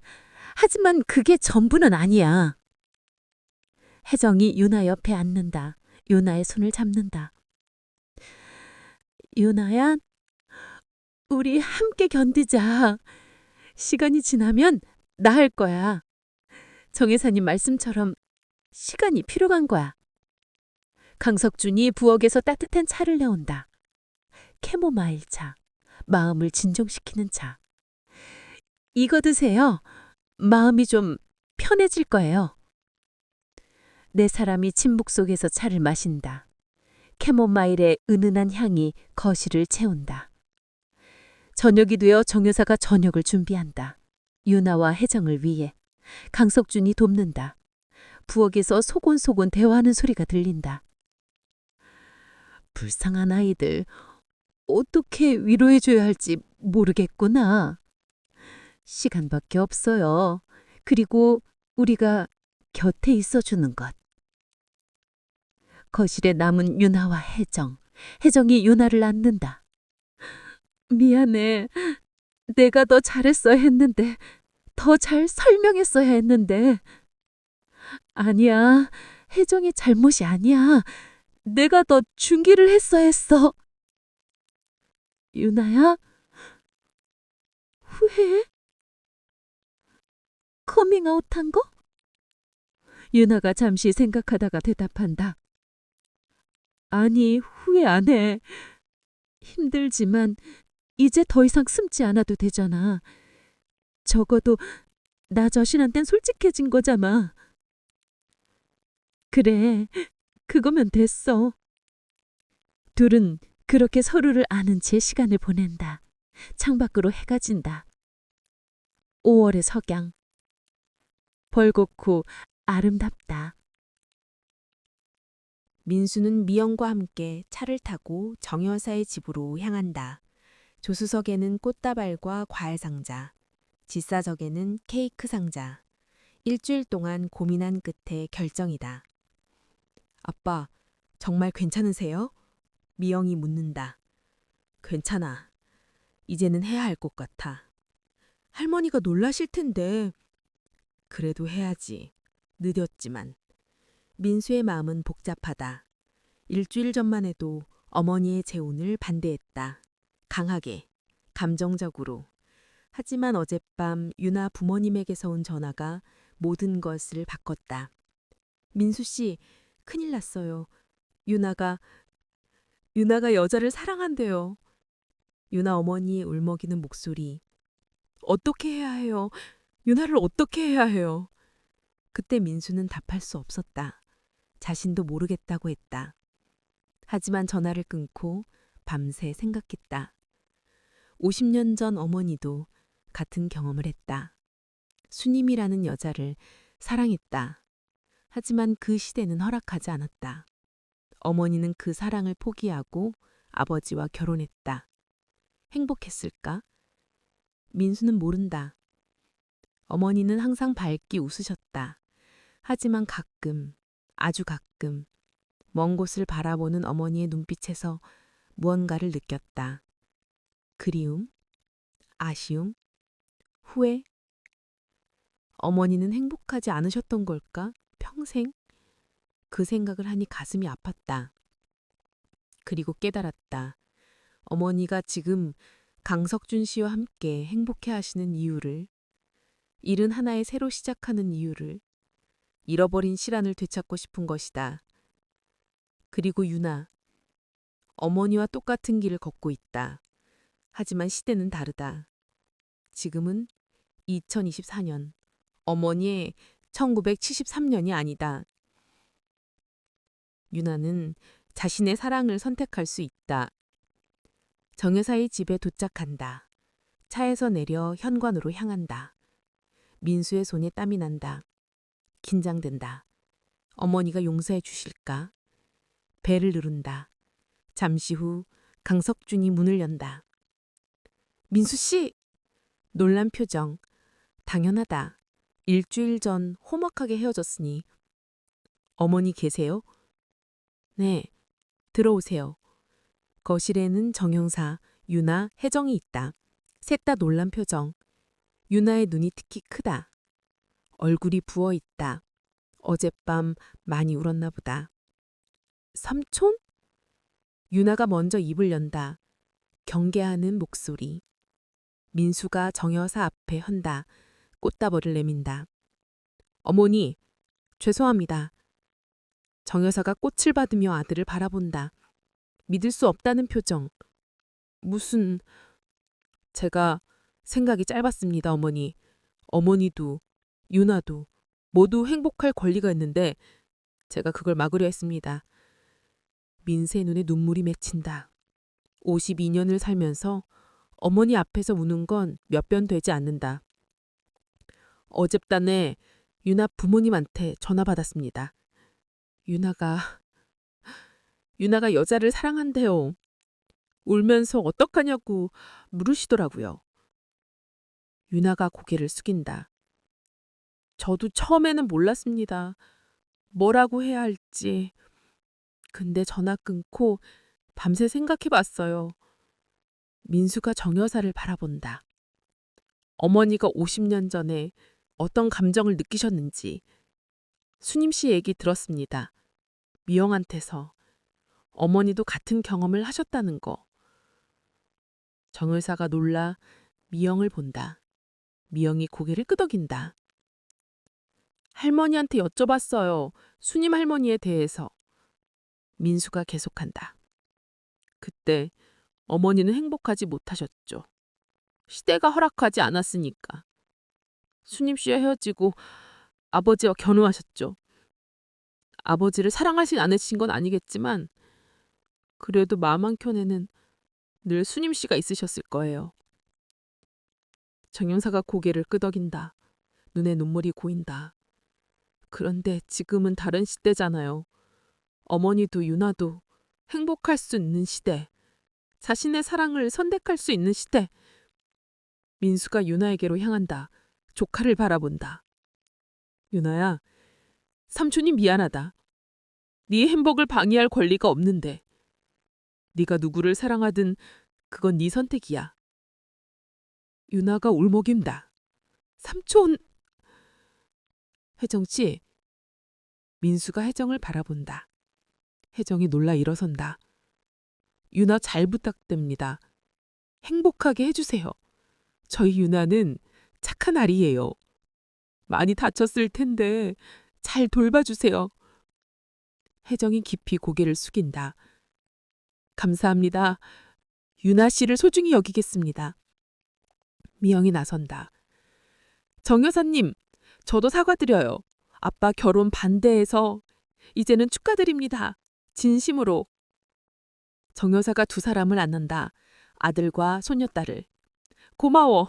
하지만 그게 전부는 아니야. 혜정이 유나 옆에 앉는다. 유나의 손을 잡는다. 유나야, 우리 함께 견디자. 시간이 지나면 나을 거야. 정 여사님 말씀처럼 시간이 필요한 거야. 강석준이 부엌에서 따뜻한 차를 내온다. 캐모마일 차. 마음을 진정시키는 차. 이거 드세요. 마음이 좀 편해질 거예요. 네 사람이 침묵 속에서 차를 마신다. 캐모마일의 은은한 향이 거실을 채운다. 저녁이 되어 정 여사가 저녁을 준비한다. 유나와 혜정을 위해. 강석준이 돕는다. 부엌에서 소곤소곤 대화하는 소리가 들린다. 불쌍한 아이들. 어떻게 위로해줘야 할지 모르겠구나. 시간밖에 없어요. 그리고 우리가 곁에 있어주는 것. 거실에 남은 유나와 혜정. 혜정이 유나를 안는다. 미안해. 내가 더 잘했어야 했는데. 더 잘 설명했어야 했는데. 아니야. 혜정이 잘못이 아니야. 내가 더 중기를 했어야 했어. 유나야? 후회해? 커밍아웃한 거? 유나가 잠시 생각하다가 대답한다. 아니, 후회 안 해. 힘들지만 이제 더 이상 숨지 않아도 되잖아. 적어도 나 자신한텐 솔직해진 거잖아. 그래, 그거면 됐어. 둘은 그렇게 서로를 아는 채 시간을 보낸다. 창밖으로 해가 진다. 5월의 석양. 벌겋고 아름답다. 민수는 미영과 함께 차를 타고 정 여사의 집으로 향한다. 조수석에는 꽃다발과 과일 상자, 직사석에는 케이크 상자. 일주일 동안 고민한 끝에 결정이다. 아빠, 정말 괜찮으세요? 미영이 묻는다. 괜찮아. 이제는 해야 할 것 같아. 할머니가 놀라실 텐데. 그래도 해야지. 늦었지만. 민수의 마음은 복잡하다. 일주일 전만 해도 어머니의 재혼을 반대했다. 강하게, 감정적으로. 하지만 어젯밤 유나 부모님에게서 온 전화가 모든 것을 바꿨다. 민수 씨, 큰일 났어요. 유나가 여자를 사랑한대요. 유나 어머니의 울먹이는 목소리. 어떻게 해야 해요? 유나를 어떻게 해야 해요? 그때 민수는 답할 수 없었다. 자신도 모르겠다고 했다. 하지만 전화를 끊고 밤새 생각했다. 50년 전 어머니도 같은 경험을 했다. 수님이라는 여자를 사랑했다. 하지만 그 시대는 허락하지 않았다. 어머니는 그 사랑을 포기하고 아버지와 결혼했다. 행복했을까? 민수는 모른다. 어머니는 항상 밝게 웃으셨다. 하지만 가끔, 아주 가끔, 먼 곳을 바라보는 어머니의 눈빛에서 무언가를 느꼈다. 그리움, 아쉬움, 후회. 어머니는 행복하지 않으셨던 걸까? 평생? 그 생각을 하니 가슴이 아팠다. 그리고 깨달았다. 어머니가 지금 강석준 씨와 함께 행복해 하시는 이유를, 일은 하나의 새로 시작하는 이유를, 잃어버린 시간을 되찾고 싶은 것이다. 그리고 유나, 어머니와 똑같은 길을 걷고 있다. 하지만 시대는 다르다. 지금은 2024년, 어머니의 1973년이 아니다. 유나는 자신의 사랑을 선택할 수 있다. 정 여사의 집에 도착한다. 차에서 내려 현관으로 향한다. 민수의 손에 땀이 난다. 긴장된다. 어머니가 용서해 주실까? 배를 누른다. 잠시 후 강석준이 문을 연다. 민수 씨! 놀란 표정. 당연하다. 일주일 전 험악하게 헤어졌으니. 어머니 계세요? 네. 들어오세요. 거실에는 정형사, 유나, 혜정이 있다. 셋 다 놀란 표정. 유나의 눈이 특히 크다. 얼굴이 부어 있다. 어젯밤 많이 울었나 보다. 삼촌? 유나가 먼저 입을 연다. 경계하는 목소리. 민수가 정여사 앞에 헌다. 꽃다발을 내민다. 어머니, 죄송합니다. 정여사가 꽃을 받으며 아들을 바라본다. 믿을 수 없다는 표정. 무슨... 제가 생각이 짧았습니다, 어머니. 어머니도, 유나도 모두 행복할 권리가 있는데 제가 그걸 막으려 했습니다. 민수의 눈에 눈물이 맺힌다. 52년을 살면서 어머니 앞에서 우는 건 몇 번 되지 않는다. 어젯밤에 유나 부모님한테 전화 받았습니다. 유나가 여자를 사랑한대요. 울면서 어떡하냐고 물으시더라고요. 유나가 고개를 숙인다. 저도 처음에는 몰랐습니다. 뭐라고 해야 할지. 근데 전화 끊고 밤새 생각해 봤어요. 민수가 정 여사를 바라본다. 어머니가 50년 전에 어떤 감정을 느끼셨는지 수님 씨 얘기 들었습니다. 미영한테서. 어머니도 같은 경험을 하셨다는 거. 정 의사가 놀라 미영을 본다. 미영이 고개를 끄덕인다. 할머니한테 여쭤봤어요. 수님 할머니에 대해서. 민수가 계속한다. 그때 어머니는 행복하지 못하셨죠. 시대가 허락하지 않았으니까. 수님 씨와 헤어지고 아버지와 결혼하셨죠. 아버지를 사랑하진 않으신 건 아니겠지만 그래도 마음 한켠에는 늘 수님 씨가 있으셨을 거예요. 정영사가 고개를 끄덕인다. 눈에 눈물이 고인다. 그런데 지금은 다른 시대잖아요. 어머니도 유나도 행복할 수 있는 시대. 자신의 사랑을 선택할 수 있는 시대. 민수가 유나에게로 향한다. 조카를 바라본다. 유나야, 삼촌이 미안하다. 네 행복을 방해할 권리가 없는데. 네가 누구를 사랑하든 그건 네 선택이야. 유나가 울먹임다. 삼촌! 혜정씨, 민수가 혜정을 바라본다. 혜정이 놀라 일어선다. 유나 잘 부탁됩니다. 행복하게 해주세요. 저희 유나는 착한 아이예요. 많이 다쳤을 텐데 잘 돌봐주세요. 혜정이 깊이 고개를 숙인다. 감사합니다. 유나 씨를 소중히 여기겠습니다. 미영이 나선다. 정 여사님, 저도 사과드려요. 아빠 결혼 반대해서 이제는 축하드립니다. 진심으로. 정 여사가 두 사람을 안는다. 아들과 손녀딸을. 고마워.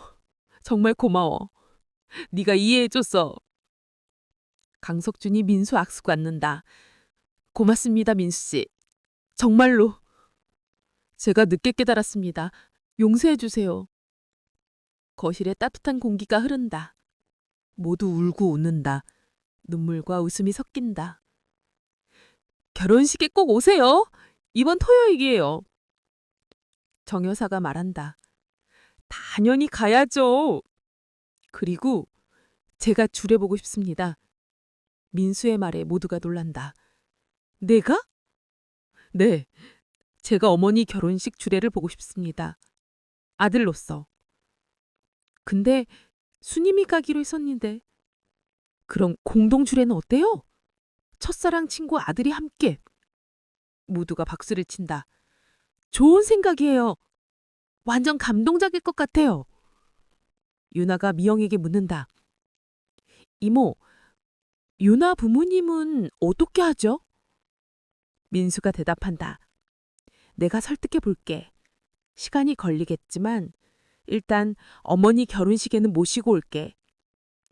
정말 고마워. 네가 이해해줬어. 강석준이 민수 악수 안는다. 고맙습니다, 민수 씨. 정말로. 제가 늦게 깨달았습니다. 용서해주세요. 거실에 따뜻한 공기가 흐른다. 모두 울고 웃는다. 눈물과 웃음이 섞인다. 결혼식에 꼭 오세요. 이번 토요일이에요. 정 여사가 말한다. 당연히 가야죠. 그리고 제가 주례보고 싶습니다. 민수의 말에 모두가 놀란다. 내가? 네, 제가 어머니 결혼식 주례를 보고 싶습니다. 아들로서. 근데 수님이 가기로 했었는데. 그럼 공동 주례는 어때요? 첫사랑 친구 아들이 함께. 모두가 박수를 친다. 좋은 생각이에요. 완전 감동적일 것 같아요. 유나가 미영에게 묻는다. 이모, 유나 부모님은 어떻게 하죠? 민수가 대답한다. 내가 설득해 볼게. 시간이 걸리겠지만 일단 어머니 결혼식에는 모시고 올게.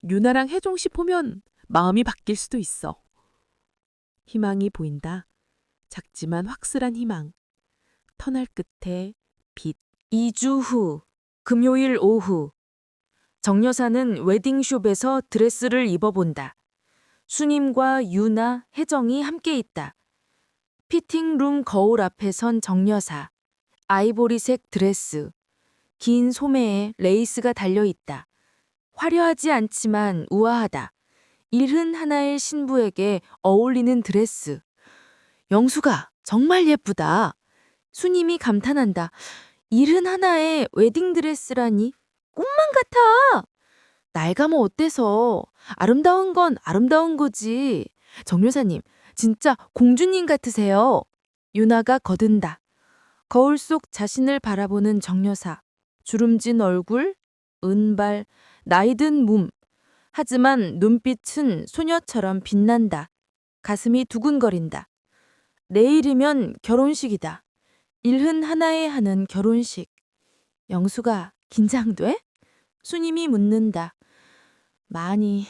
유나랑 혜종 씨 보면 마음이 바뀔 수도 있어. 희망이 보인다. 작지만 확실한 희망. 터널 끝에 빛. 2주 후, 금요일 오후. 정 여사는 웨딩숍에서 드레스를 입어본다. 수님과 유나, 혜정이 함께 있다. 피팅룸 거울 앞에 선 정 여사. 아이보리색 드레스. 긴 소매에 레이스가 달려있다. 화려하지 않지만 우아하다. 일흔 하나의 신부에게 어울리는 드레스. 영수가 정말 예쁘다. 수님이 감탄한다. 일흔 하나의 웨딩드레스라니 꿈만 같아. 낡으면 어때서. 아름다운 건 아름다운 거지. 정 여사님, 진짜 공주님 같으세요. 유나가 거든다. 거울 속 자신을 바라보는 정 여사. 주름진 얼굴, 은발, 나이든 몸. 하지만 눈빛은 소녀처럼 빛난다. 가슴이 두근거린다. 내일이면 결혼식이다. 일흔 하나에 하는 결혼식. 영수가 긴장돼? 수님이 묻는다. 많이.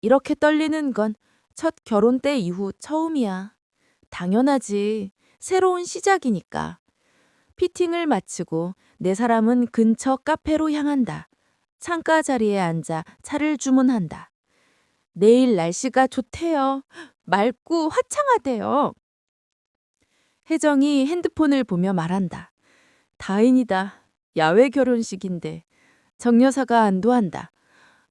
이렇게 떨리는 건 첫 결혼 때 이후 처음이야. 당연하지. 새로운 시작이니까. 피팅을 마치고 네 사람은 근처 카페로 향한다. 창가 자리에 앉아 차를 주문한다. 내일 날씨가 좋대요. 맑고 화창하대요. 혜정이 핸드폰을 보며 말한다. 다행이다. 야외 결혼식인데. 정 여사가 안도한다.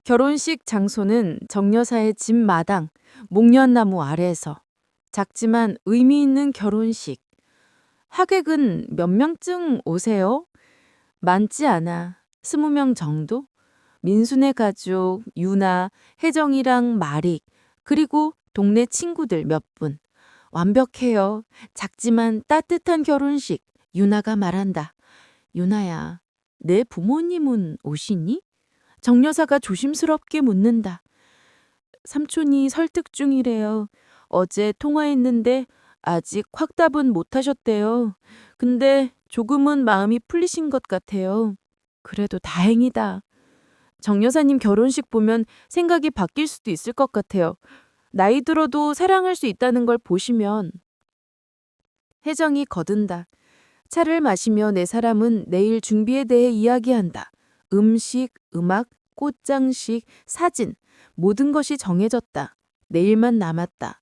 결혼식 장소는 정 여사의 집 마당, 목련나무 아래에서. 작지만 의미 있는 결혼식. 하객은 몇 명쯤 오세요? 많지 않아. 20명 정도? 민수네 가족, 유나, 혜정이랑 마릭, 그리고 동네 친구들 몇 분. 완벽해요. 작지만 따뜻한 결혼식. 유나가 말한다. 유나야, 내 부모님은 오시니? 정 여사가 조심스럽게 묻는다. 삼촌이 설득 중이래요. 어제 통화했는데 아직 확답은 못 하셨대요. 근데 조금은 마음이 풀리신 것 같아요. 그래도 다행이다. 정 여사님 결혼식 보면 생각이 바뀔 수도 있을 것 같아요. 나이 들어도 사랑할 수 있다는 걸 보시면. 혜정이 거든다. 차를 마시며 네 사람은 내일 준비에 대해 이야기한다. 음식, 음악, 꽃장식, 사진, 모든 것이 정해졌다. 내일만 남았다.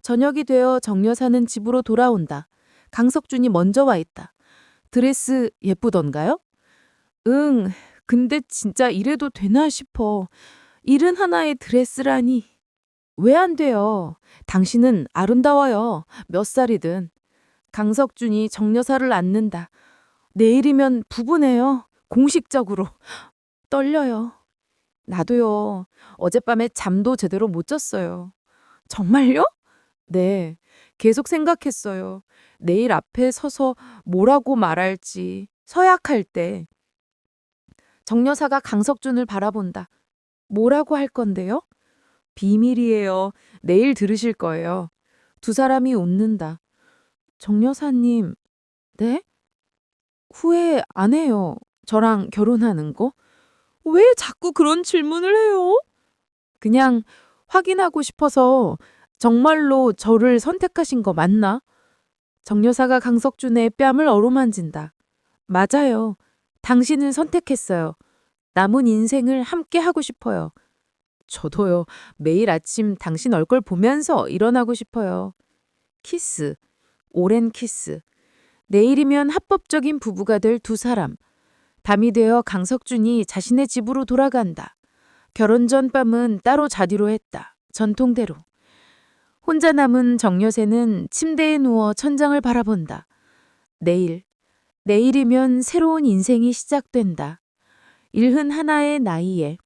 저녁이 되어 정 여사는 집으로 돌아온다. 강석준이 먼저 와 있다. 드레스 예쁘던가요? 응, 근데 진짜 이래도 되나 싶어. 71의 드레스라니. 왜 안 돼요? 당신은 아름다워요. 몇 살이든. 강석준이 정 여사를 안는다. 내일이면 부부네요. 공식적으로. 떨려요. 나도요. 어젯밤에 잠도 제대로 못 잤어요. 정말요? 네. 계속 생각했어요. 내일 앞에 서서 뭐라고 말할지. 서약할 때. 정 여사가 강석준을 바라본다. 뭐라고 할 건데요? 비밀이에요. 내일 들으실 거예요. 두 사람이 웃는다. 정 여사님, 네? 후회 안 해요. 저랑 결혼하는 거? 왜 자꾸 그런 질문을 해요? 그냥 확인하고 싶어서 정말로 저를 선택하신 거 맞나? 정 여사가 강석준의 뺨을 어루만진다. 맞아요. 당신을 선택했어요. 남은 인생을 함께 하고 싶어요. 저도요. 매일 아침 당신 얼굴 보면서 일어나고 싶어요. 키스. 오랜 키스. 내일이면 합법적인 부부가 될 두 사람. 밤이 되어 강석준이 자신의 집으로 돌아간다. 결혼 전 밤은 따로 자기로 했다. 전통대로. 혼자 남은 정 여사는 침대에 누워 천장을 바라본다. 내일이면 새로운 인생이 시작된다. 71의 나이에.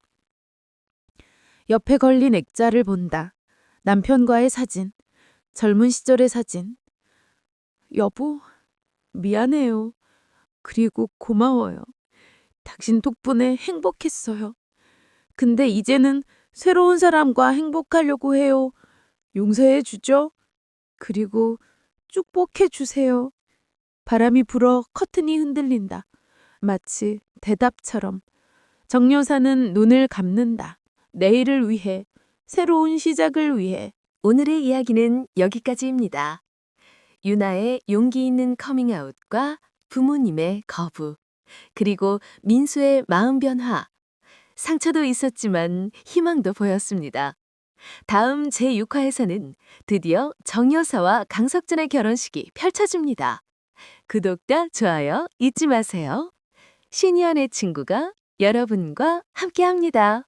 옆에 걸린 액자를 본다. 남편과의 사진. 젊은 시절의 사진. 여보, 미안해요. 그리고 고마워요. 당신 덕분에 행복했어요. 근데 이제는 새로운 사람과 행복하려고 해요. 용서해 주죠? 그리고 축복해 주세요. 바람이 불어 커튼이 흔들린다. 마치 대답처럼. 정 여사는 눈을 감는다. 내일을 위해, 새로운 시작을 위해. 오늘의 이야기는 여기까지입니다. 유나의 용기 있는 커밍아웃과 부모님의 거부, 그리고 민수의 마음 변화. 상처도 있었지만 희망도 보였습니다. 다음 제6화에서는 드디어 정 여사와 강석준의 결혼식이 펼쳐집니다. 구독과 좋아요 잊지 마세요. 신이연의 친구가 여러분과 함께합니다.